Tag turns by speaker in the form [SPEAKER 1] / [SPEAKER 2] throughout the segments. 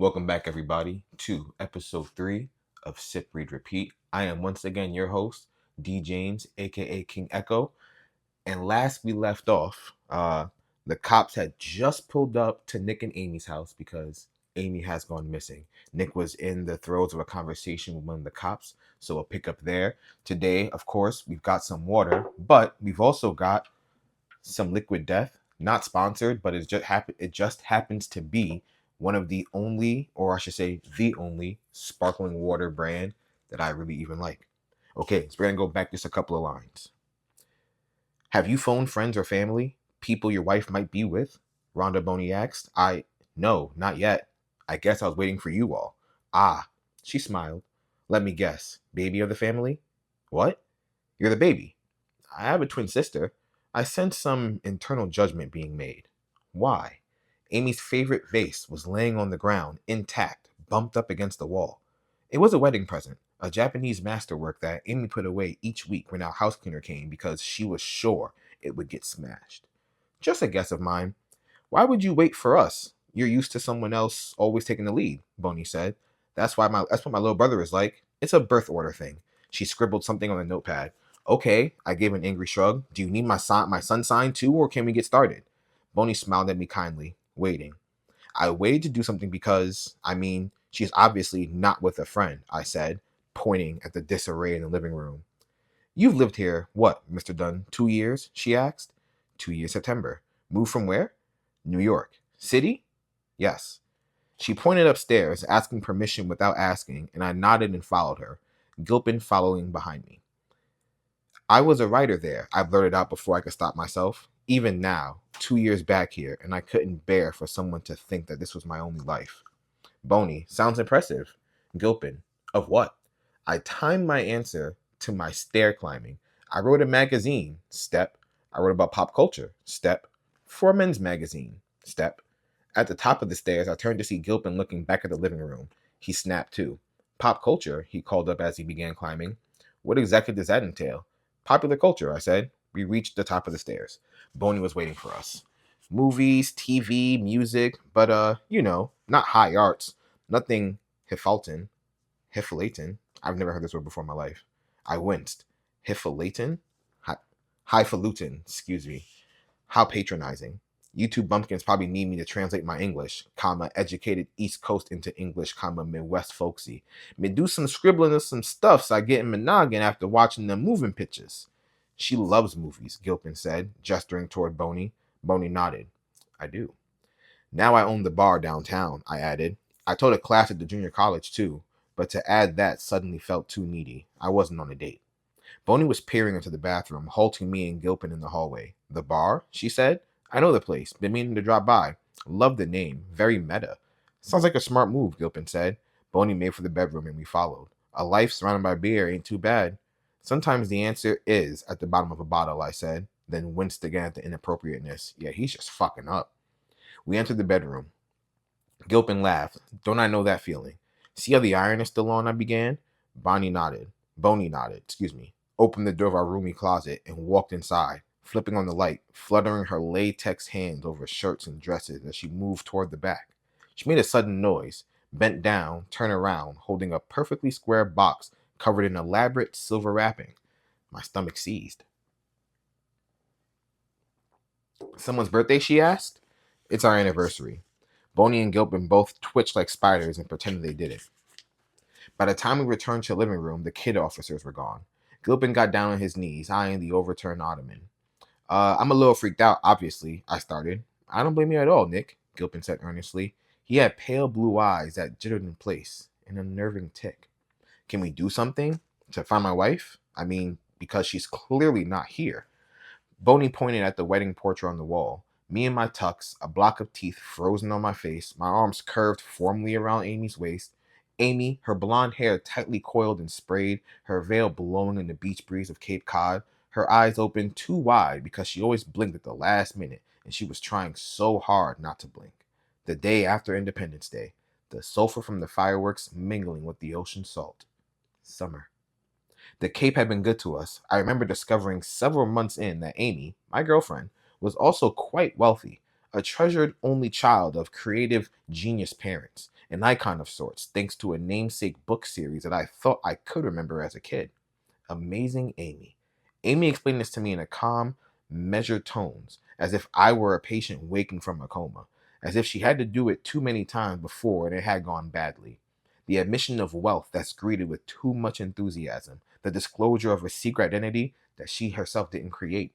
[SPEAKER 1] Welcome back, everybody, to episode 3 of Sip, Read, Repeat. I am once again your host, D. James, aka King Echo. And last we left off, the cops had just pulled up to Nick and Amy's house because Amy has gone missing. Nick was in the throes of a conversation with one of the cops, so we'll pick up there. Today, of course, we've got some water, but we've also got some liquid death. Not sponsored, but it just happens to be one of the only, or I should say the only, sparkling water brand that I really even like. Okay, so we're gonna go back just a couple of lines. Have you phoned friends or family, people your wife might be with? Rhonda Boney asked. No, not yet. I guess I was waiting for you all. Ah, she smiled. Let me guess, baby of the family? What? You're the baby. I have a twin sister. I sensed some internal judgment being made. Why? Amy's favorite vase was laying on the ground, intact, bumped up against the wall. It was a wedding present, a Japanese masterwork that Amy put away each week when our house cleaner came because she was sure it would get smashed. Just a guess of mine. Why would you wait for us? You're used to someone else always taking the lead, Boney said. That's what my little brother is like. It's a birth order thing. She scribbled something on the notepad. Okay, I gave an angry shrug. Do you need my son signed too, or can we get started? Boney smiled at me kindly, waiting. I waited to do something because, she's obviously not with a friend, I said, pointing at the disarray in the living room. You've lived here, what, Mr. Dunne, 2 years? She asked. 2 years September. Moved from where? New York. City? Yes. She pointed upstairs, asking permission without asking, and I nodded and followed her, Gilpin following behind me. I was a writer there, I blurted out before I could stop myself. Even now, 2 years back here, and I couldn't bear for someone to think that this was my only life. Boney, sounds impressive. Gilpin, of what? I timed my answer to my stair climbing. I wrote a magazine, step. I wrote about pop culture, step. For a men's magazine, step. At the top of the stairs, I turned to see Gilpin looking back at the living room. He snapped too. Pop culture, he called up as he began climbing. What exactly does that entail? Popular culture, I said. We reached the top of the stairs. Boney was waiting for us. Movies, TV, music, but not high arts. Nothing hifalutin. Hifalutin? I've never heard this word before in my life. I winced. Hifalutin? Highfalutin, excuse me. How patronizing. You two bumpkins probably need me to translate my English, educated East Coast into English, Midwest folksy. Me do some scribbling of some stuffs I get in my noggin after watching them moving pictures. She loves movies, Gilpin said, gesturing toward Boney. Boney nodded. I do. Now I own the bar downtown, I added. I taught a class at the junior college too, but to add that suddenly felt too needy. I wasn't on a date. Boney was peering into the bathroom, halting me and Gilpin in the hallway. The bar? She said. I know the place. Been meaning to drop by. Love the name. Very meta. Sounds like a smart move, Gilpin said. Boney made for the bedroom and we followed. A life surrounded by beer ain't too bad. Sometimes the answer is at the bottom of a bottle, I said, then winced again at the inappropriateness. Yeah, he's just fucking up. We entered the bedroom. Gilpin laughed. Don't I know that feeling? See how the iron is still on, I began? Boney nodded, excuse me. Opened the door of our roomy closet and walked inside, flipping on the light, fluttering her latex hands over shirts and dresses as she moved toward the back. She made a sudden noise, bent down, turned around, holding a perfectly square box covered in elaborate silver wrapping. My stomach seized. Someone's birthday, she asked? It's our anniversary. Boney and Gilpin both twitched like spiders and pretended they did it. By the time we returned to the living room, the kid officers were gone. Gilpin got down on his knees, eyeing the overturned ottoman. I'm a little freaked out, obviously, I started. I don't blame you at all, Nick, Gilpin said earnestly. He had pale blue eyes that jittered in place, an unnerving tick. Can we do something to find my wife? Because she's clearly not here. Boney pointed at the wedding portrait on the wall. Me in my tux, a block of teeth frozen on my face, my arms curved formally around Amy's waist. Amy, her blonde hair tightly coiled and sprayed, her veil blowing in the beach breeze of Cape Cod, her eyes open too wide because she always blinked at the last minute, and she was trying so hard not to blink. The day after Independence Day, the sulfur from the fireworks mingling with the ocean salt. Summer. The Cape had been good to us. I remember discovering several months in that Amy, my girlfriend, was also quite wealthy, a treasured only child of creative genius parents, an icon of sorts, thanks to a namesake book series that I thought I could remember as a kid. Amazing Amy. Amy explained this to me in a calm, measured tones, as if I were a patient waking from a coma, as if she had to do it too many times before and it had gone badly. The admission of wealth that's greeted with too much enthusiasm, the disclosure of a secret identity that she herself didn't create.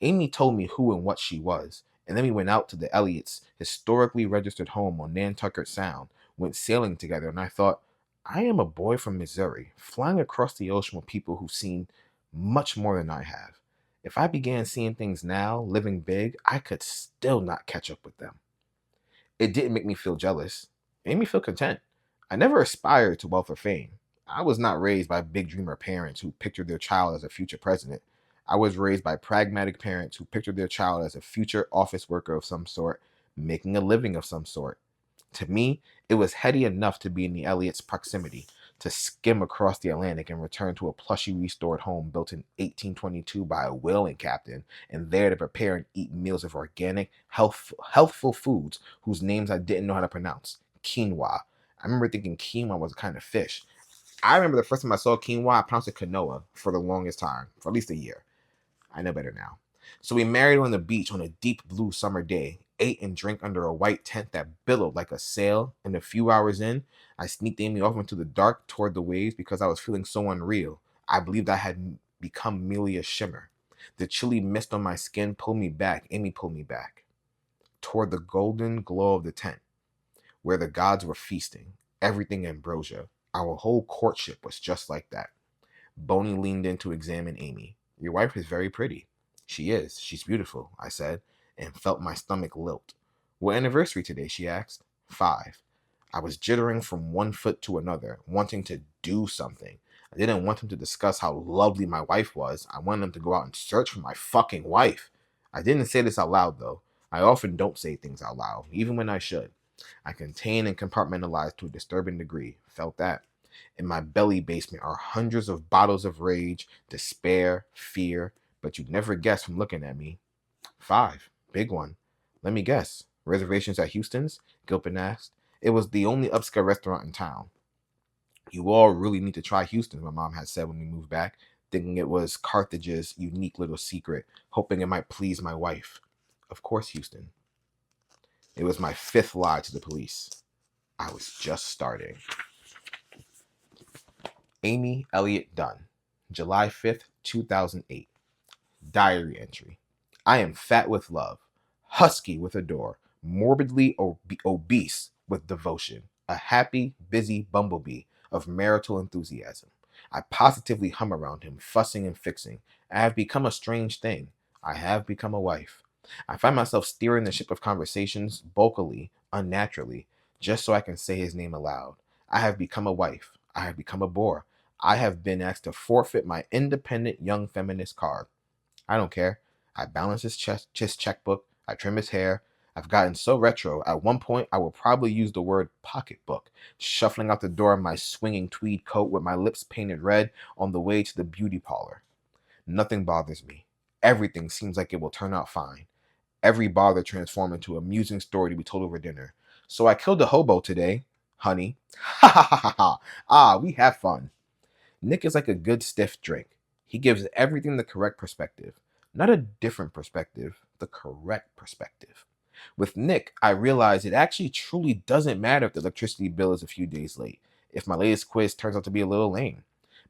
[SPEAKER 1] Amy told me who and what she was, and then we went out to the Elliots' historically registered home on Nantucket Sound, went sailing together, and I thought, I am a boy from Missouri, flying across the ocean with people who've seen much more than I have. If I began seeing things now, living big, I could still not catch up with them. It didn't make me feel jealous. It made me feel content. I never aspired to wealth or fame. I was not raised by big dreamer parents who pictured their child as a future president. I was raised by pragmatic parents who pictured their child as a future office worker of some sort, making a living of some sort. To me, it was heady enough to be in the Elliots' proximity, to skim across the Atlantic and return to a plushy restored home built in 1822 by a whaling captain, and there to prepare and eat meals of organic, healthful foods whose names I didn't know how to pronounce. Quinoa. I remember thinking quinoa was a kind of fish. I remember the first time I saw quinoa, I pronounced it quinoa for the longest time, for at least a year. I know better now. So we married on the beach on a deep blue summer day, ate and drank under a white tent that billowed like a sail, and a few hours in, I sneaked Amy off into the dark toward the waves because I was feeling so unreal. I believed I had become merely a shimmer. The chilly mist on my skin pulled me back. Amy pulled me back toward the golden glow of the tent, where the gods were feasting. Everything ambrosia. Our whole courtship was just like that. Boney leaned in to examine Amy. Your wife is very pretty. She is. She's beautiful, I said, and felt my stomach lilt. What anniversary today? She asked. 5. I was jittering from one foot to another, wanting to do something. I didn't want him to discuss how lovely my wife was. I wanted him to go out and search for my fucking wife. I didn't say this out loud, though. I often don't say things out loud, even when I should. I contain and compartmentalize to a disturbing degree. Felt that. In my belly basement are hundreds of bottles of rage, despair, fear, but you'd never guess from looking at me. 5. Big one. Let me guess. Reservations at Houston's? Gilpin asked. It was the only upscale restaurant in town. You all really need to try Houston, my mom had said when we moved back, thinking it was Carthage's unique little secret, hoping it might please my wife. Of course, Houston. It was my 5th lie to the police. I was just starting. Amy Elliott Dunne, July 5th, 2008. Diary entry. I am fat with love, husky with adore, morbidly obese with devotion, a happy, busy bumblebee of marital enthusiasm. I positively hum around him, fussing and fixing. I have become a strange thing. I have become a wife. I find myself steering the ship of conversations bulkily, unnaturally, just so I can say his name aloud. I have become a wife. I have become a bore. I have been asked to forfeit my independent young feminist card. I don't care. I balance his checkbook. I trim his hair. I've gotten so retro. At one point, I will probably use the word pocketbook, shuffling out the door in my swinging tweed coat with my lips painted red on the way to the beauty parlor. Nothing bothers me. Everything seems like it will turn out fine. Every bother transformed into an amusing story to be told over dinner. So I killed a hobo today, honey. Ha ha ha ha ha. Ah, we have fun. Nick is like a good stiff drink. He gives everything the correct perspective. Not a different perspective, the correct perspective. With Nick, I realize it actually truly doesn't matter if the electricity bill is a few days late, if my latest quiz turns out to be a little lame.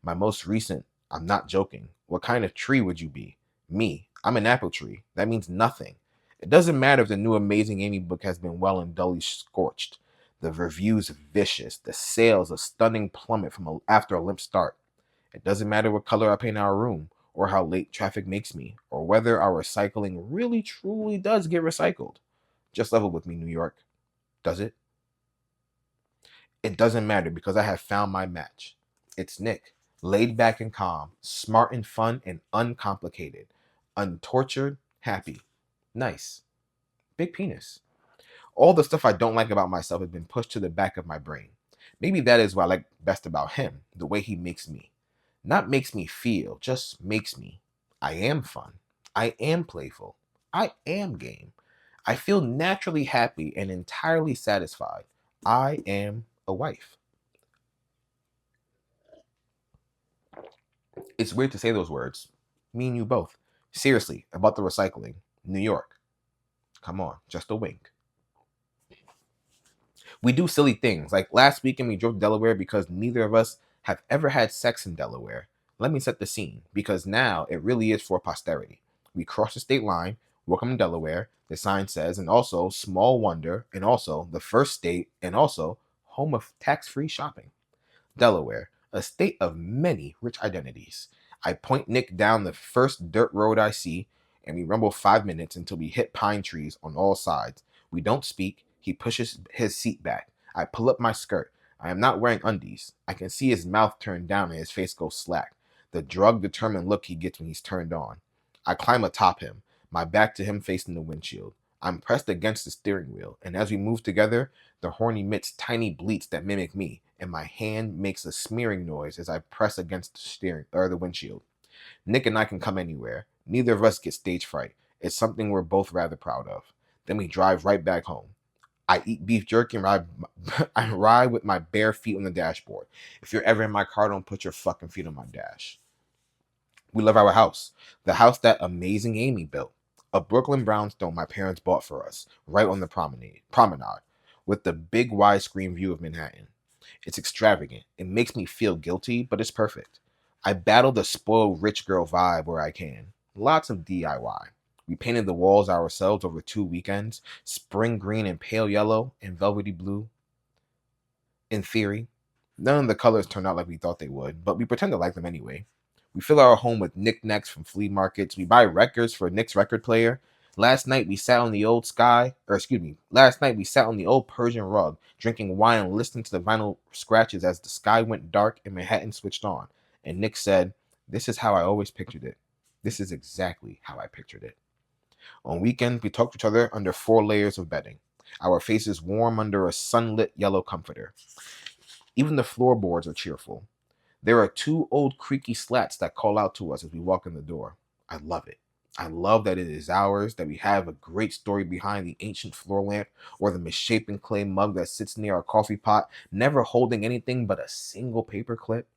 [SPEAKER 1] My most recent, I'm not joking. What kind of tree would you be? Me. I'm an apple tree. That means nothing. It doesn't matter if the new Amazing Amy book has been well and dully scorched. The reviews vicious, the sales a stunning plummet after a limp start. It doesn't matter what color I paint our room, or how late traffic makes me, or whether our recycling really truly does get recycled. Just level with me, New York. Does it? It doesn't matter because I have found my match. It's Nick, laid back and calm, smart and fun and uncomplicated, untortured, happy, nice, big penis. All the stuff I don't like about myself has been pushed to the back of my brain. Maybe that is what I like best about him, the way he makes me. Not makes me feel, just makes me. I am fun. I am playful. I am game. I feel naturally happy and entirely satisfied. I am a wife. It's weird to say those words. Me and you both. Seriously, about the recycling. New York. Come on, just a wink. We do silly things. Like last weekend, we drove to Delaware because neither of us have ever had sex in Delaware. Let me set the scene because now it really is for posterity. We cross the state line, welcome to Delaware, the sign says, and also small wonder, and also the first state, and also home of tax free shopping. Delaware, a state of many rich identities. I point Nick down the first dirt road I see, and we rumble 5 minutes until we hit pine trees on all sides. We don't speak. He pushes his seat back. I pull up my skirt. I am not wearing undies. I can see his mouth turn down and his face go slack. The drug determined look he gets when he's turned on. I climb atop him, my back to him facing the windshield. I'm pressed against the steering wheel, and as we move together, the horn emits tiny bleats that mimic me, and my hand makes a smearing noise as I press against the steering or the windshield. Nick and I can come anywhere. Neither of us get stage fright. It's something we're both rather proud of. Then we drive right back home. I eat beef jerky and ride, I ride with my bare feet on the dashboard. If you're ever in my car, don't put your fucking feet on my dash. We love our house, the house that amazing Amy built. A Brooklyn brownstone my parents bought for us, right on the promenade, with the big widescreen view of Manhattan. It's extravagant. It makes me feel guilty, but it's perfect. I battle the spoiled rich girl vibe where I can. Lots of DIY. We painted the walls ourselves over 2 weekends, spring green and pale yellow and velvety blue. In theory, none of the colors turned out like we thought they would, but we pretend to like them anyway. We fill our home with knickknacks from flea markets. We buy records for Nick's record player. Last night we sat on the old Persian rug, drinking wine and listening to the vinyl scratches as the sky went dark and Manhattan switched on. And Nick said, "This is how I always pictured it. This is exactly how I pictured it." On weekends, we talk to each other under 4 layers of bedding, our faces warm under a sunlit yellow comforter. Even the floorboards are cheerful. There are 2 old creaky slats that call out to us as we walk in the door. I love it. I love that it is ours, that we have a great story behind the ancient floor lamp or the misshapen clay mug that sits near our coffee pot, never holding anything but a single paper clip.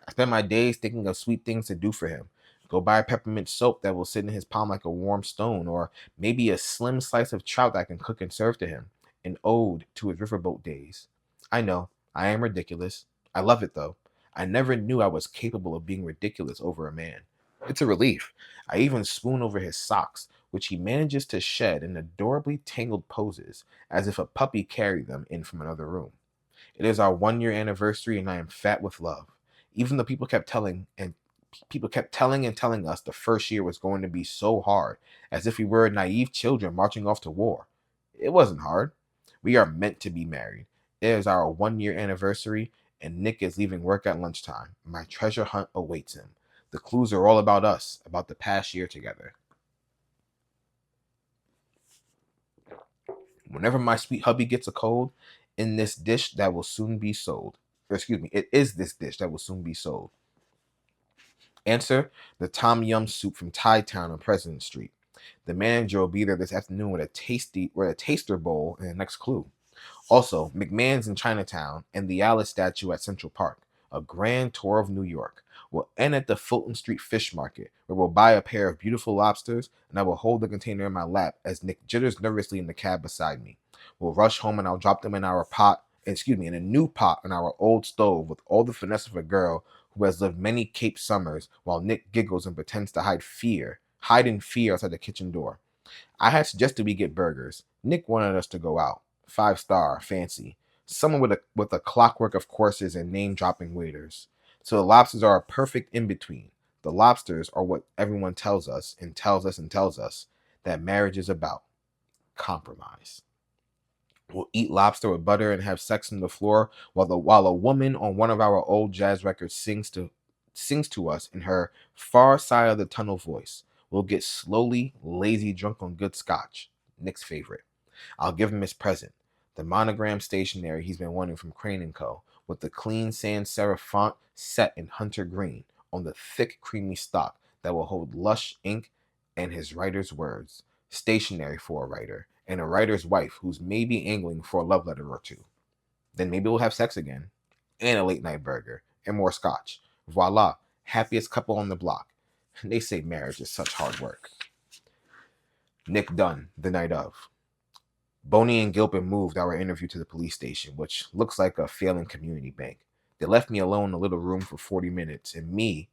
[SPEAKER 1] I spend my days thinking of sweet things to do for him. Go buy peppermint soap that will sit in his palm like a warm stone, or maybe a slim slice of trout that I can cook and serve to him. An ode to his riverboat days. I know, I am ridiculous. I love it though. I never knew I was capable of being ridiculous over a man. It's a relief. I even swoon over his socks, which he manages to shed in adorably tangled poses, as if a puppy carried them in from another room. It is our 1 year anniversary, and I am fat with love. Even though people kept telling and telling us the first year was going to be so hard, as if we were naive children marching off to war. It wasn't hard. We are meant to be married. It is our 1 year anniversary, and Nick is leaving work at lunchtime. My treasure hunt awaits him. The clues are all about us, about the past year together. Whenever my sweet hubby gets a cold, in this dish that will soon be sold. Or excuse me, it is this dish that will soon be sold. Answer: the Tom Yum soup from Thai Town on President Street. The manager will be there this afternoon with a taster bowl and the next clue. Also, McMahon's in Chinatown and the Alice statue at Central Park. A grand tour of New York. We'll end at the Fulton Street Fish Market, where we'll buy a pair of beautiful lobsters, and I will hold the container in my lap as Nick jitters nervously in the cab beside me. We'll rush home and I'll drop them in in a new pot on our old stove with all the finesse of a girl who has lived many Cape summers, while Nick giggles and pretends to hide in fear outside the kitchen door. I had suggested we get burgers. Nick wanted us to go out. 5 star, fancy. Someone with a clockwork of courses and name dropping waiters. So the lobsters are a perfect in between. The lobsters are what everyone tells us and tells us and tells us that marriage is about: compromise. We'll eat lobster with butter and have sex on the floor while a woman on one of our old jazz records sings to us in her far side of the tunnel voice. We'll get slowly lazy drunk on good scotch, Nick's favorite. I'll give him his present, the monogram stationery he's been wanting from Crane and Co., with the clean sans serif font set in hunter green on the thick creamy stock that will hold lush ink and his writer's words. Stationery for a writer, and a writer's wife who's maybe angling for a love letter or two. Then maybe we'll have sex again. And a late night burger. And more scotch. Voila. Happiest couple on the block. They say marriage is such hard work. Nick Dunne, the night of. Boney and Gilpin moved our interview to the police station, which looks like a failing community bank. They left me alone in a little room for 40 minutes, and me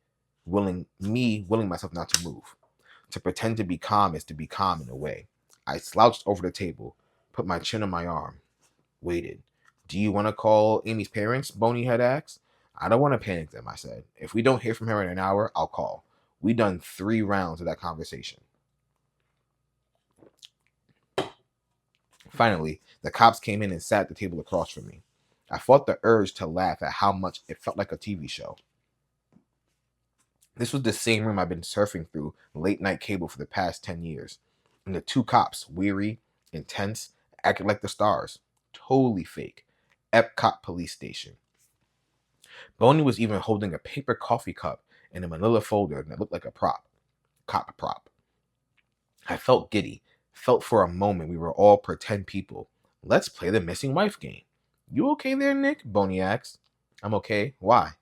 [SPEAKER 1] willing myself not to move. To pretend to be calm is to be calm in a way. I slouched over the table, put my chin on my arm, waited. Do you want to call Amy's parents? Boney had asked. I don't want to panic them, I said. If we don't hear from her in an hour, I'll call. We done 3 rounds of that conversation. Finally, the cops came in and sat at the table across from me. I fought the urge to laugh at how much it felt like a TV show. This was the same room I've been surfing through late night cable for the past 10 years. And the 2 cops, weary, intense, acted like the stars. Totally fake. Epcot police station. Boney was even holding a paper coffee cup in a manila folder that looked like a cop prop. I felt giddy. Felt for a moment we were all pretend people. Let's play the missing wife game. You okay there, Nick? Boney asked. I'm okay. Why?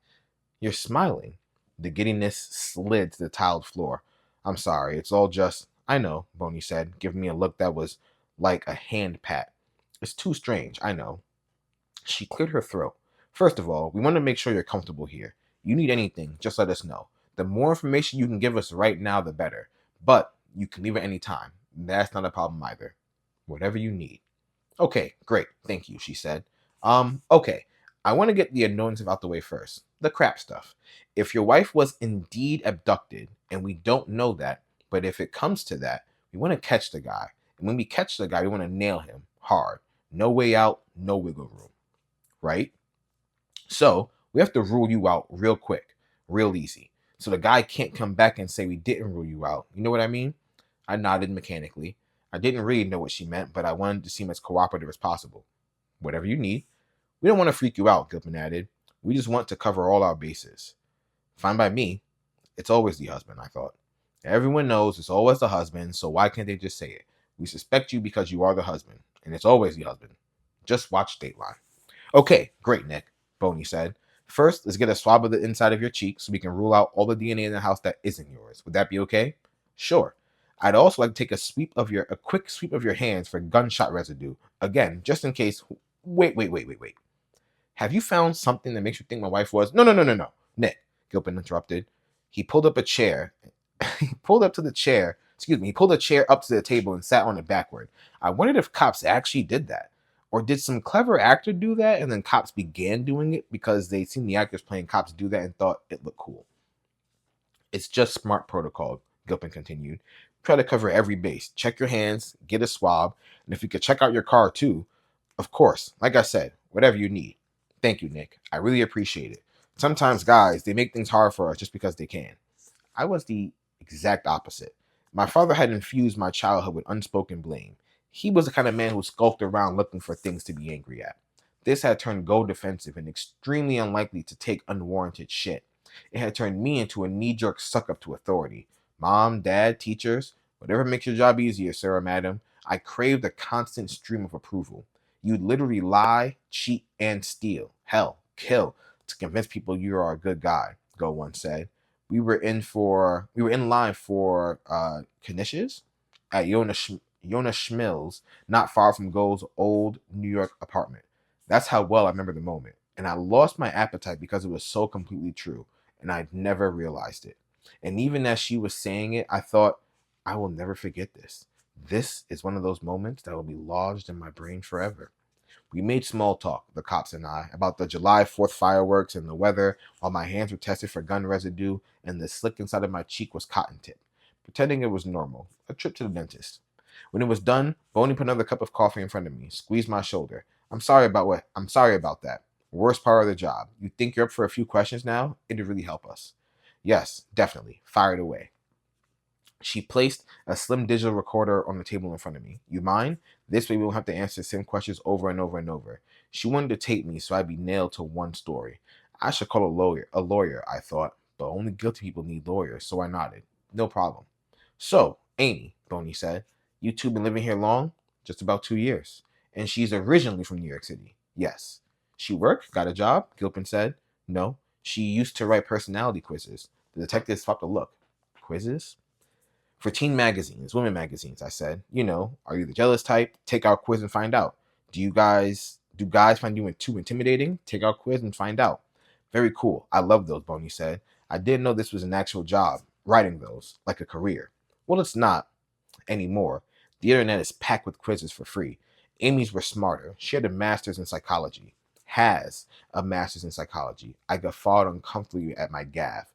[SPEAKER 1] You're smiling. The giddiness slid to the tiled floor. I'm sorry, it's all just... I know, Boney said, giving me a look that was like a hand pat. It's too strange, I know. She cleared her throat. First of all, we want to make sure you're comfortable here. You need anything, just let us know. The more information you can give us right now, the better. But you can leave at any time. That's not a problem either. Whatever you need. Okay, great. Thank you, she said. Okay. I want to get the annoyances out the way first. The crap stuff. If your wife was indeed abducted, and we don't know that, but if it comes to that, we want to catch the guy. And when we catch the guy, we want to nail him hard. No way out, no wiggle room. Right? So, we have to rule you out real quick, real easy. So the guy can't come back and say we didn't rule you out. You know what I mean? I nodded mechanically. I didn't really know what she meant, but I wanted to seem as cooperative as possible. Whatever you need. We don't want to freak you out, Gilpin added. We just want to cover all our bases. Fine by me. It's always the husband, I thought. Everyone knows it's always the husband, so why can't they just say it? We suspect you because you are the husband, and it's always the husband. Just watch Dateline. Okay, great, Nick, Boney said. First, let's get a swab of the inside of your cheek so we can rule out all the DNA in the house that isn't yours. Would that be okay? Sure. I'd also like to take a quick sweep of your hands for gunshot residue. Again, just in case. Wait. Have you found something that makes you think my wife was... No. Nick, Gilpin interrupted. He pulled up a chair. He pulled a chair up to the table and sat on it backward. I wondered if cops actually did that. Or did some clever actor do that and then cops began doing it because they seen the actors playing cops do that and thought it looked cool? It's just smart protocol, Gilpin continued. Try to cover every base. Check your hands, get a swab, and if you could check out your car too. Of course, like I said, whatever you need. Thank you, Nick. I really appreciate it. Sometimes guys, they make things hard for us just because they can. I was the exact opposite. My father had infused my childhood with unspoken blame. He was the kind of man who skulked around looking for things to be angry at. This had turned Go defensive and extremely unlikely to take unwarranted shit. It had turned me into a knee-jerk suck-up to authority. Mom, dad, teachers, whatever makes your job easier, sir or madam. I craved a constant stream of approval. You'd literally lie, cheat, and steal. Hell, kill to convince people you are a good guy, Go once said. We were in line for knishes at Yona Schmill's, not far from Go's old New York apartment. That's how well I remember the moment. And I lost my appetite because it was so completely true, and I'd never realized it. And even as she was saying it, I thought, I will never forget this. This is one of those moments that will be lodged in my brain forever. We made small talk, the cops and I, about the July 4th fireworks and the weather, while my hands were tested for gun residue and the slick inside of my cheek was cotton tip, pretending it was normal, a trip to the dentist. When it was done, Boney put another cup of coffee in front of me, squeezed my shoulder. I'm sorry about that. Worst part of the job. You think you're up for a few questions now? It'd really help us. Yes, definitely. Fire it away. She placed a slim digital recorder on the table in front of me. You mind? This way we won't have to answer the same questions over and over and over. She wanted to tape me so I'd be nailed to one story. I should call a lawyer, I thought, but only guilty people need lawyers, so I nodded. No problem. So, Amy, Boney said, you two been living here long? Just about 2 years. And she's originally from New York City. Yes. She work? Got a job? Gilpin said. No. She used to write personality quizzes. The detective stopped to look. Quizzes? For teen magazines, women magazines, I said. You know, are you the jealous type? Take our quiz and find out. Do guys find you too intimidating? Take our quiz and find out. Very cool. I love those, Boney said. I didn't know this was an actual job, writing those, like a career. Well, it's not anymore. The internet is packed with quizzes for free. Amy's were smarter. She had a master's in psychology. Has a master's in psychology. I guffawed uncomfortably at my gaffe.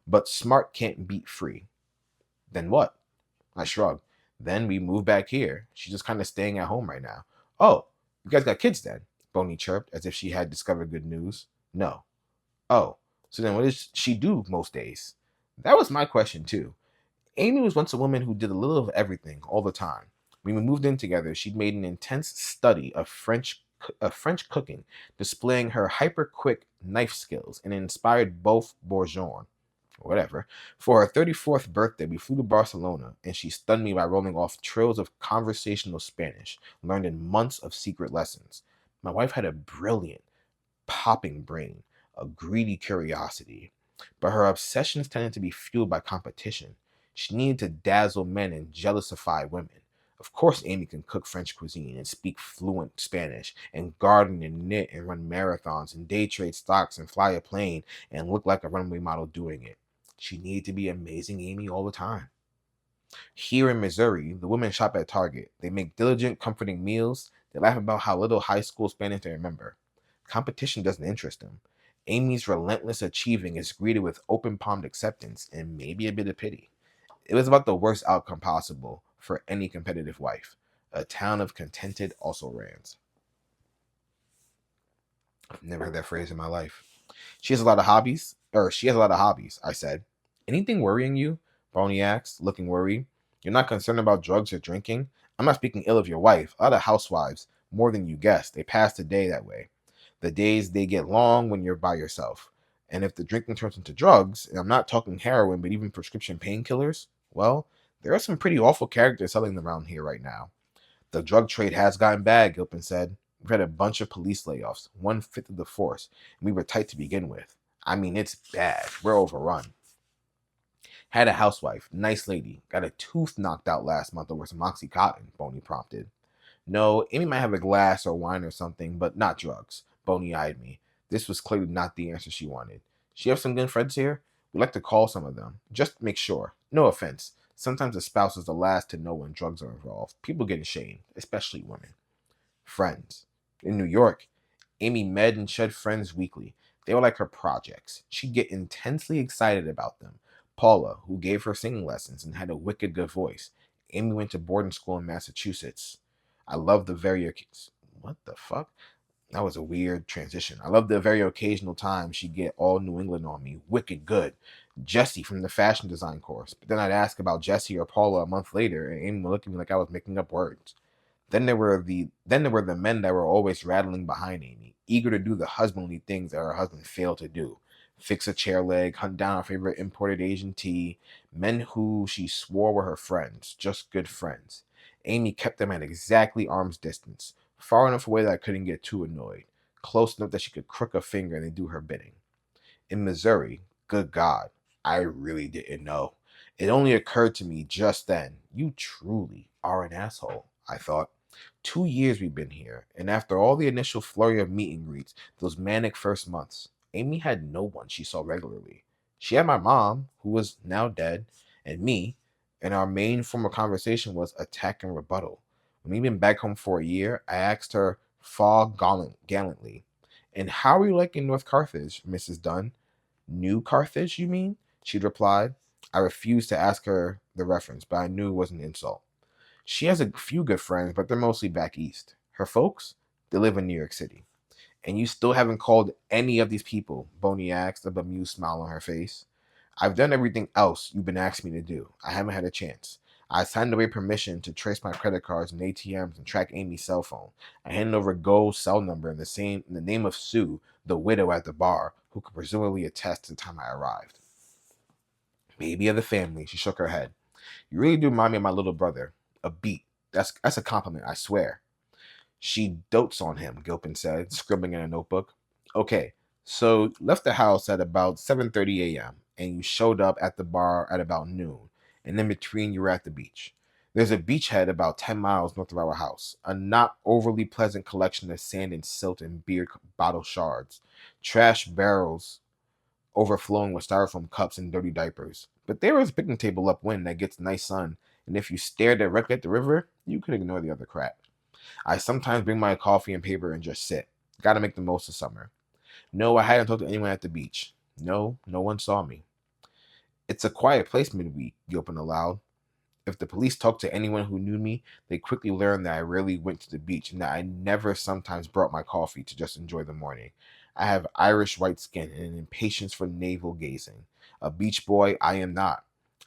[SPEAKER 1] But smart can't beat free. Then what? I shrugged. Then we moved back here. She's just kind of staying at home right now. Oh, you guys got kids then? Boney chirped, as if she had discovered good news. No. Oh, so then what does she do most days? That was my question, too. Amy was once a woman who did a little of everything all the time. When we moved in together, she'd made an intense study of French cooking, displaying her hyper-quick knife skills, and it inspired both bourgeois. Whatever. For her 34th birthday, we flew to Barcelona, and she stunned me by rolling off trills of conversational Spanish, learned in months of secret lessons. My wife had a brilliant, popping brain, a greedy curiosity, but her obsessions tended to be fueled by competition. She needed to dazzle men and jealousify women. Of course, Amy can cook French cuisine and speak fluent Spanish, and garden and knit and run marathons and day trade stocks and fly a plane and look like a runway model doing it. She needed to be amazing Amy all the time. Here in Missouri, the women shop at Target. They make diligent, comforting meals. They laugh about how little high school Spanish they remember. Competition doesn't interest them. Amy's relentless achieving is greeted with open palmed acceptance and maybe a bit of pity. It was about the worst outcome possible for any competitive wife. A town of contented also rans. I've never heard that phrase in my life. She has a lot of hobbies. She has a lot of hobbies, I said. Anything worrying you? Boney asked, looking worried. You're not concerned about drugs or drinking? I'm not speaking ill of your wife. A lot of housewives, more than you guess, they pass the day that way. The days they get long when you're by yourself. And if the drinking turns into drugs, and I'm not talking heroin, but even prescription painkillers, well, there are some pretty awful characters selling them around here right now. The drug trade has gotten bad, Gilpin said. We've had a bunch of police layoffs, 1/5 of the force, and we were tight to begin with. I mean, it's bad. We're overrun. Had a housewife, nice lady, got a tooth knocked out last month over some Oxycontin, Boney prompted. No, Amy might have a glass or wine or something, but not drugs. Boney eyed me. This was clearly not the answer she wanted. She have some good friends here? We like to call some of them. Just to make sure. No offense. Sometimes the spouse is the last to know when drugs are involved. People get ashamed, especially women. Friends. In New York, Amy med and shed friends weekly. They were like her projects. She'd get intensely excited about them. Paula, who gave her singing lessons and had a wicked good voice. Amy went to boarding school in Massachusetts. I love the very what the fuck? That was a weird transition. I love the very occasional time she'd get all New England on me. Wicked good. Jessie from the fashion design course. But then I'd ask about Jessie or Paula a month later, and Amy would look at me like I was making up words. Then there were the men that were always rattling behind Amy, eager to do the husbandly things that her husband failed to do. Fix a chair leg, hunt down her favorite imported Asian tea, men who she swore were her friends, just good friends. Amy kept them at exactly arm's distance, far enough away that I couldn't get too annoyed, close enough that she could crook a finger and they do her bidding. In Missouri, good God, I really didn't know. It only occurred to me just then, you truly are an asshole, I thought. 2 years we've been here, and after all the initial flurry of meet and greets, those manic first months, Amy had no one she saw regularly. She had my mom, who was now dead, and me, and our main form of conversation was attack and rebuttal. When we'd been back home for a year, I asked her gallantly, and how are you liking North Carthage, Mrs. Dunne? New Carthage, you mean? She'd replied. I refused to ask her the reference, but I knew it was an insult. She has a few good friends, but they're mostly back east. Her folks, they live in New York City. And you still haven't called any of these people? Boney asked, a bemused smile on her face. I've done everything else you've been asking me to do. I haven't had a chance. I signed away permission to trace my credit cards and ATMs and track Amy's cell phone. I handed over Go's cell number in the name of Sue, the widow at the bar, who could presumably attest to the time I arrived. Baby of the family, she shook her head. You really do remind me of my little brother. A beat. That's a compliment, I swear. She dotes on him, Gilpin said, scribbling in a notebook. Okay, so left the house at about 7:30 a.m. and you showed up at the bar at about noon, and in between you were at the beach. There's a beachhead about 10 miles north of our house, a not overly pleasant collection of sand and silt and beer bottle shards, trash barrels overflowing with styrofoam cups and dirty diapers. But there was a picnic table upwind that gets nice sun, and if you stared directly at the river, you could ignore the other crap. I sometimes bring my coffee and paper and just sit. Gotta make the most of summer. No, I hadn't talked to anyone at the beach. No, no one saw me. It's a quiet place midweek, Gilpin allowed. If the police talked to anyone who knew me, they quickly learned that I rarely went to the beach and that I never sometimes brought my coffee to just enjoy the morning. I have Irish white skin and an impatience for navel gazing. A beach boy, I am not.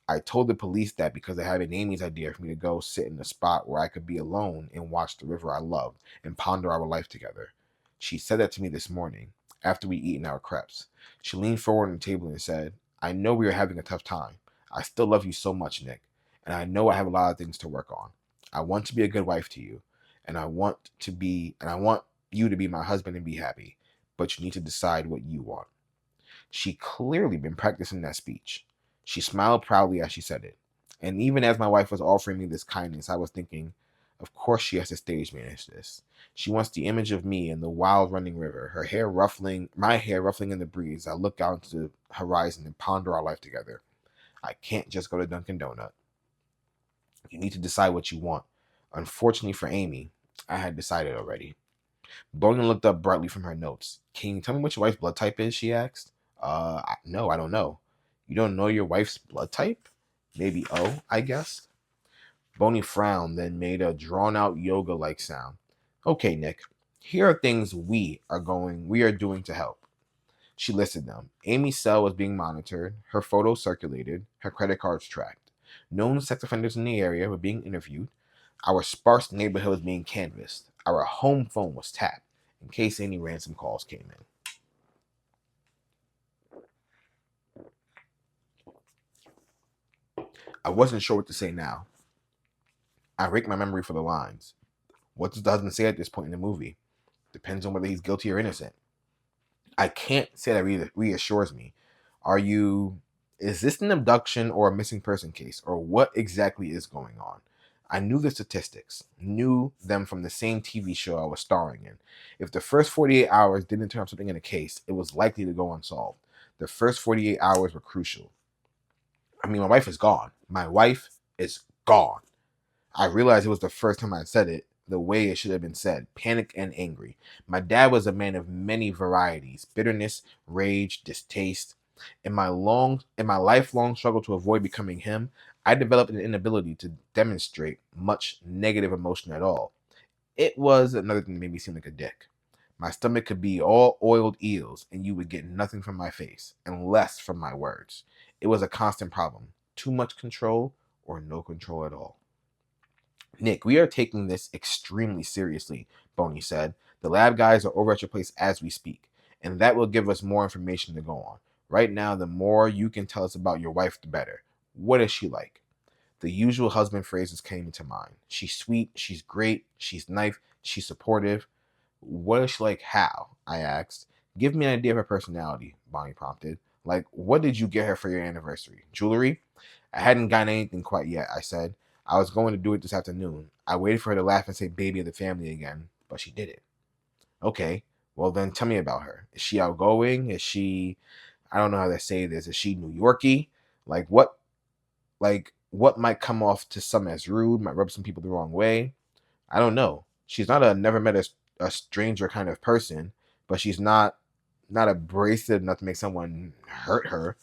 [SPEAKER 1] I told the police that because I had an Amy's idea for me to go sit in a spot where I could be alone and watch the river I loved and ponder our life together. She said that to me this morning, after we'd eaten our crepes. She leaned forward on the table and said, I know we are having a tough time. I still love you so much, Nick, and I know I have a lot of things to work on. I want to be a good wife to you, and I want you to be my husband and be happy, but you need to decide what you want. She clearly been practicing that speech. She smiled proudly as she said it. And even as my wife was offering me this kindness, I was thinking, of course she has to stage manage this. She wants the image of me in the wild running river, my hair ruffling in the breeze. I look out into the horizon and ponder our life together. I can't just go to Dunkin' Donut. You need to decide what you want. Unfortunately for Amy, I had decided already. Bonin looked up brightly from her notes. Can you tell me what your wife's blood type is? She asked. No, I don't know. You don't know your wife's blood type? Maybe O, I guess. Boney frowned, then made a drawn-out yoga-like sound. Okay, Nick. Here are things we are doing to help. She listed them. Amy's cell was being monitored, her photos circulated, her credit cards tracked. Known sex offenders in the area were being interviewed. Our sparse neighborhood was being canvassed. Our home phone was tapped in case any ransom calls came in. I wasn't sure what to say now. I raked my memory for the lines. What does the husband say at this point in the movie? Depends on whether he's guilty or innocent. I can't say that reassures me. Are you. Is this an abduction or a missing person case? Or what exactly is going on? I knew the statistics, knew them from the same TV show I was starring in. If the first 48 hours didn't turn up something in a case, it was likely to go unsolved. The first 48 hours were crucial. I mean, my wife is gone. My wife is gone. I realized it was the first time I said it the way it should have been said, panicked and angry. My dad was a man of many varieties, bitterness, rage, distaste. In my lifelong struggle to avoid becoming him, I developed an inability to demonstrate much negative emotion at all. It was another thing that made me seem like a dick. My stomach could be all oiled eels, and you would get nothing from my face, and less from my words. It was a constant problem. Too much control, or no control at all. Nick, we are taking this extremely seriously, Boney said. The lab guys are over at your place as we speak, and that will give us more information to go on. Right now, the more you can tell us about your wife, the better. What is she like? The usual husband phrases came into mind. She's sweet, she's great, she's nice, she's supportive. What is she like? How? I asked. Give me an idea of her personality, Bonnie prompted. Like, what did you get her for your anniversary? Jewelry? I hadn't gotten anything quite yet, I said. I was going to do it this afternoon. I waited for her to laugh and say baby of the family again, but she did it. Okay, well then tell me about her. Is she outgoing? Is she, I don't know how to say this, is she New Yorkie? Like what might come off to some as rude, might rub some people the wrong way? I don't know. She's not a never met a stranger kind of person, but she's not abrasive enough to make someone hurt her.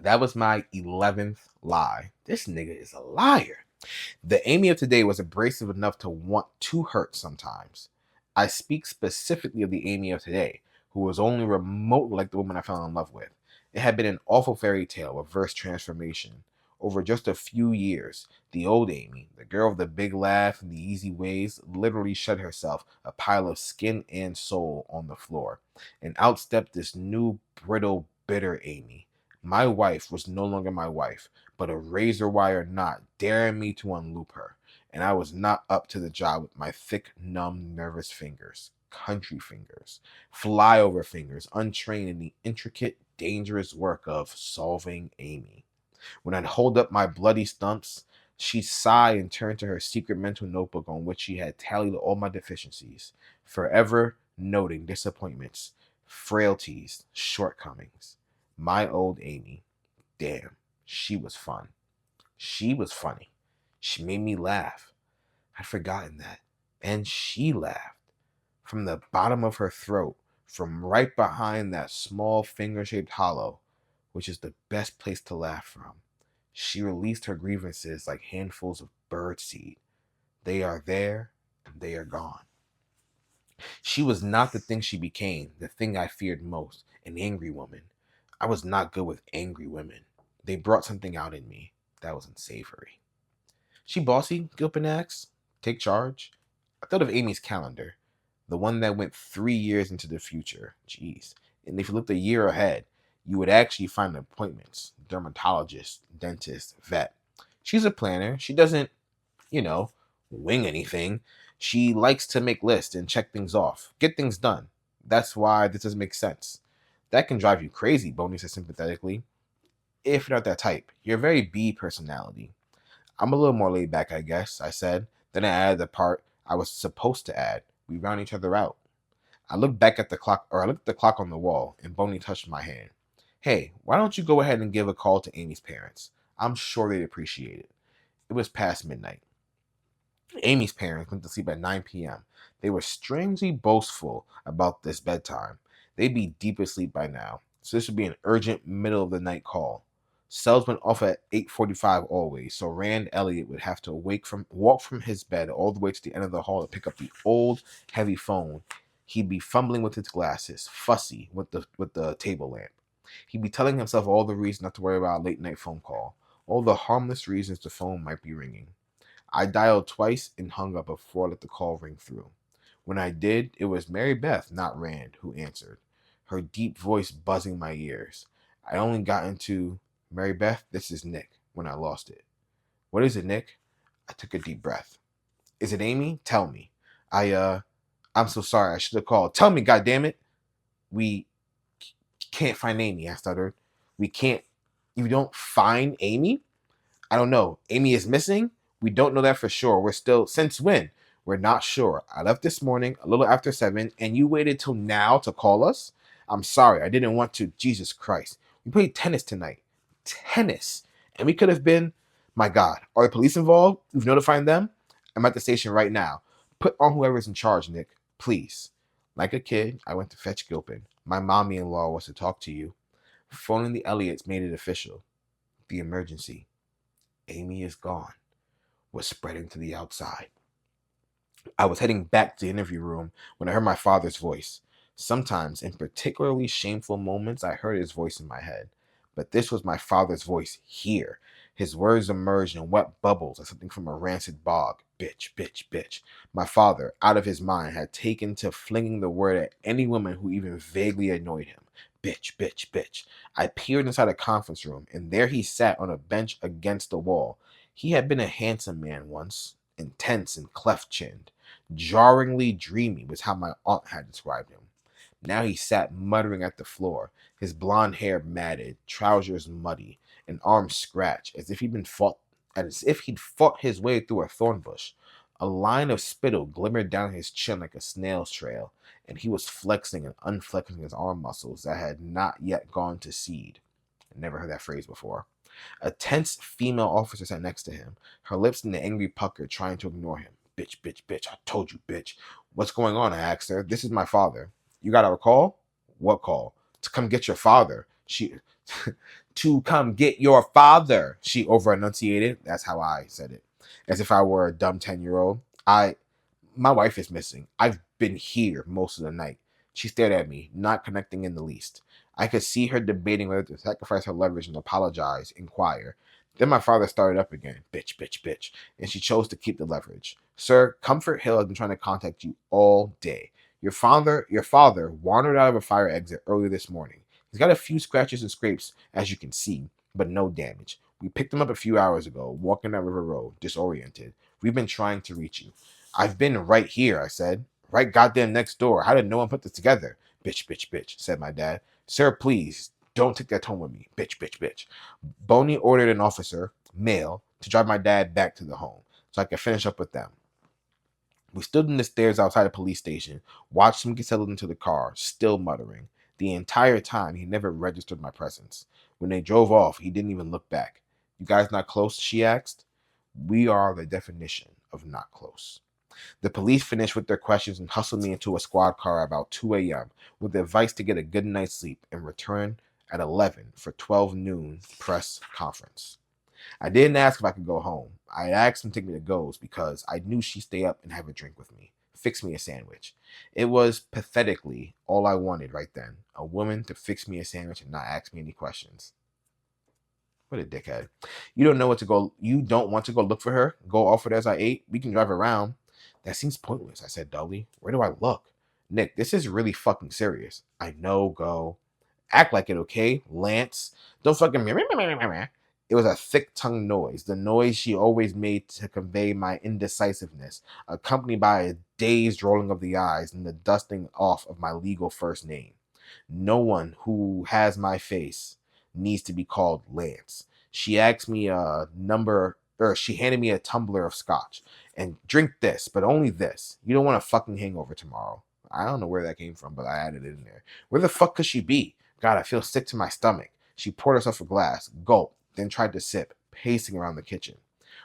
[SPEAKER 1] That was my 11th lie. This nigga is a liar. The Amy of today was abrasive enough to want to hurt sometimes. I speak specifically of the Amy of today, who was only remotely like the woman I fell in love with. It had been an awful fairy tale of reverse transformation. Over just a few years, the old Amy, the girl with the big laugh and the easy ways, literally shed herself, a pile of skin and soul, on the floor. And out stepped this new, brittle, bitter Amy. My wife was no longer my wife, but a razor wire knot daring me to unloop her, and I was not up to the job with my thick, numb, nervous fingers. country fingers, flyover fingers, untrained in the intricate, dangerous work of solving Amy. When I'd hold up my bloody stumps, she'd sigh and turn to her secret mental notebook on which she had tallied all my deficiencies, forever noting disappointments, frailties, shortcomings. My old Amy. Damn, she was fun. She was funny. She made me laugh. I'd forgotten that. And she laughed. From the bottom of her throat, from right behind that small finger-shaped hollow, which is the best place to laugh from. She released her grievances like handfuls of birdseed. They are there, and they are gone. She was not the thing she became, the thing I feared most, an angry woman. I was not good with angry women. They brought something out in me that was unsavory. She bossy? Gilpin asked. Take charge? I thought of Amy's calendar, the one that went 3 years into the future. Jeez. And if you looked a year ahead, you would actually find appointments. Dermatologist, dentist, vet. She's a planner. She doesn't, wing anything. She likes to make lists and check things off. Get things done. That's why this doesn't make sense. That can drive you crazy, Boney said sympathetically. If you're not that type. You're a very B personality. I'm a little more laid back, I guess, I said. Then I added the part I was supposed to add. We round each other out. I looked back at the clock, or I looked at the clock on the wall, and Boney touched my hand. Hey, why don't you go ahead and give a call to Amy's parents? I'm sure they'd appreciate it. It was past midnight. Amy's parents went to sleep at 9 p.m. They were strangely boastful about this bedtime. They'd be deep asleep by now, so this would be an urgent middle-of-the-night call. Cells went off at 8:45 always, so Rand Elliott would have to walk from his bed all the way to the end of the hall to pick up the old, heavy phone. He'd be fumbling with his glasses, fussy with the table lamp. He'd be telling himself all the reasons not to worry about a late-night phone call, all the harmless reasons the phone might be ringing. I dialed twice and hung up before I let the call ring through. When I did, it was Mary Beth, not Rand, who answered, her deep voice buzzing my ears. I only got into, Mary Beth, this is Nick, when I lost it. What is it, Nick? I took a deep breath. Is it Amy? Tell me. I'm so sorry. I should have called. Tell me, goddammit. We can't find Amy, I stuttered. You don't find Amy? I don't know. Amy is missing? We don't know that for sure. We're still, since when? We're not sure. I left this morning a little after 7, and you waited till now to call us? I'm sorry. I didn't want to. Jesus Christ. We played tennis tonight. Tennis. And we could have been, my God, are the police involved? We've notified them? I'm at the station right now. Put on whoever's in charge, Nick. Please. Like a kid, I went to fetch Gilpin. My mommy-in-law wants to talk to you. Phoning the Elliots made it official. The emergency. Amy is gone. Was spreading to the outside. I was heading back to the interview room when I heard my father's voice. Sometimes, in particularly shameful moments, I heard his voice in my head. But this was my father's voice here. His words emerged in wet bubbles like something from a rancid bog. Bitch, bitch, bitch. My father, out of his mind, had taken to flinging the word at any woman who even vaguely annoyed him. Bitch, bitch, bitch. I peered inside a conference room, and there he sat on a bench against the wall. He had been a handsome man once, intense and cleft-chinned. Jarringly dreamy was how my aunt had described him. Now he sat muttering at the floor, his blonde hair matted, trousers muddy, an arm scratched, as if he'd fought his way through a thorn bush. A line of spittle glimmered down his chin like a snail's trail, and he was flexing and unflexing his arm muscles that had not yet gone to seed. I never heard that phrase before. A tense female officer sat next to him, her lips in an angry pucker, trying to ignore him. Bitch, bitch, bitch, I told you, bitch. What's going on? I asked her. This is my father. You got a call? What call? To come get your father. To come get your father, she over-enunciated. That's how I said it. As if I were a dumb 10-year-old. My wife is missing. I've been here most of the night. She stared at me, not connecting in the least. I could see her debating whether to sacrifice her leverage and apologize, inquire. Then my father started up again. Bitch, bitch, bitch. And she chose to keep the leverage. Sir, Comfort Hill has been trying to contact you all day. Your father wandered out of a fire exit earlier this morning. He's got a few scratches and scrapes, as you can see, but no damage. We picked him up a few hours ago, walking down River Road, disoriented. We've been trying to reach you. I've been right here, I said. right goddamn next door. How did no one put this together? Bitch, bitch, bitch, said my dad. Sir, please, don't take that tone with me. Bitch, bitch, bitch. Boney ordered an officer, male, to drive my dad back to the home so I could finish up with them. We stood in the stairs outside the police station, watched him get settled into the car, still muttering. The entire time, he never registered my presence. When they drove off, he didn't even look back. You guys not close? She asked. We are the definition of not close. The police finished with their questions and hustled me into a squad car about 2 a.m. with the advice to get a good night's sleep and return at 11 for 12 noon press conference. I didn't ask if I could go home. I asked him to take me to Go's because I knew she'd stay up and have a drink with me, fix me a sandwich. It was pathetically all I wanted right then, a woman to fix me a sandwich and not ask me any questions. What a dickhead. You don't know what to go. You don't want to go look for her? Go offer it as I ate? We can drive around. That seems pointless, I said dully. Where do I look? Nick, this is really fucking serious. I know, go. Act like it, okay? Lance. Don't fucking... It was a thick-tongued noise, the noise she always made to convey my indecisiveness, accompanied by a dazed rolling of the eyes and the dusting off of my legal first name. No one who has my face needs to be called Lance. She asked me a number, or she handed me a tumbler of scotch. And drink this, but only this. You don't want a fucking hangover tomorrow. I don't know where that came from, but I added it in there. Where the fuck could she be? God, I feel sick to my stomach. She poured herself a glass, gulped, then tried to sip, pacing around the kitchen.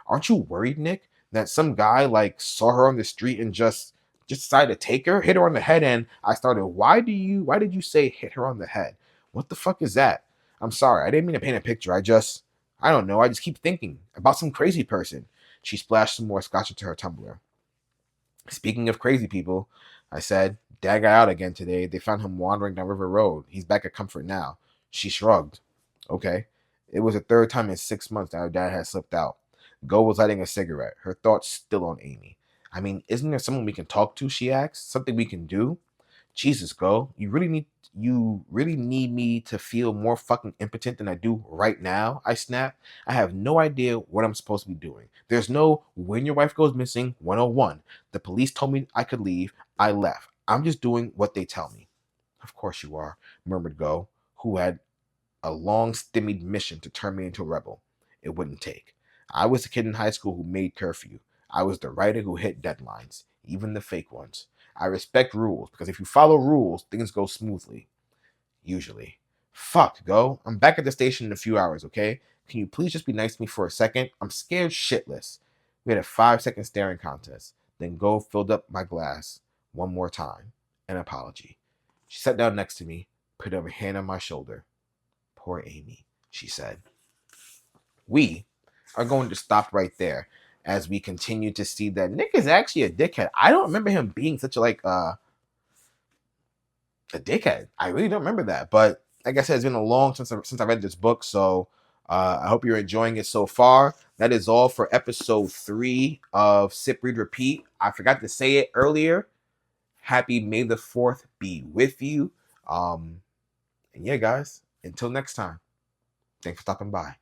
[SPEAKER 1] Aren't you worried, Nick, that some guy like saw her on the street and just decided to take her, hit her on the head, and I started, why did you say hit her on the head? What the fuck is that? I'm sorry, I didn't mean to paint a picture. I don't know, I just keep thinking about some crazy person. She splashed some more scotch into her tumbler. Speaking of crazy people, I said, Dad got out again today. They found him wandering down River Road. He's back at Comfort now. She shrugged. Okay. It was the third time in 6 months that her dad had slipped out. Go was lighting a cigarette, her thoughts still on Amy. I mean, isn't there someone we can talk to? She asked. Something we can do? Jesus, Go. You really need me to feel more fucking impotent than I do right now? I snapped. I have no idea what I'm supposed to be doing. There's no when your wife goes missing 101. The police told me I could leave. I left. I'm just doing what they tell me. Of course you are, murmured Go, who had a long stymied mission to turn me into a rebel. It wouldn't take. I was the kid in high school who made curfew. I was the writer who hit deadlines, even the fake ones. I respect rules because if you follow rules, things go smoothly. Usually. Fuck, Go. I'm back at the station in a few hours, okay? Can you please just be nice to me for a second? I'm scared shitless. We had a 5-second staring contest. Then Go filled up my glass one more time. An apology. She sat down next to me, put her hand on my shoulder. Poor Amy, she said. We are going to stop right there as we continue to see that Nick is actually a dickhead. I don't remember him being such a dickhead. I really don't remember that. But like I said, it's been a long since I read this book, so I hope you're enjoying it so far. That is all for episode 3 of Sip, Read, Repeat. I forgot to say it earlier. Happy May the 4th be with you. And yeah, guys, until next time, thanks for stopping by.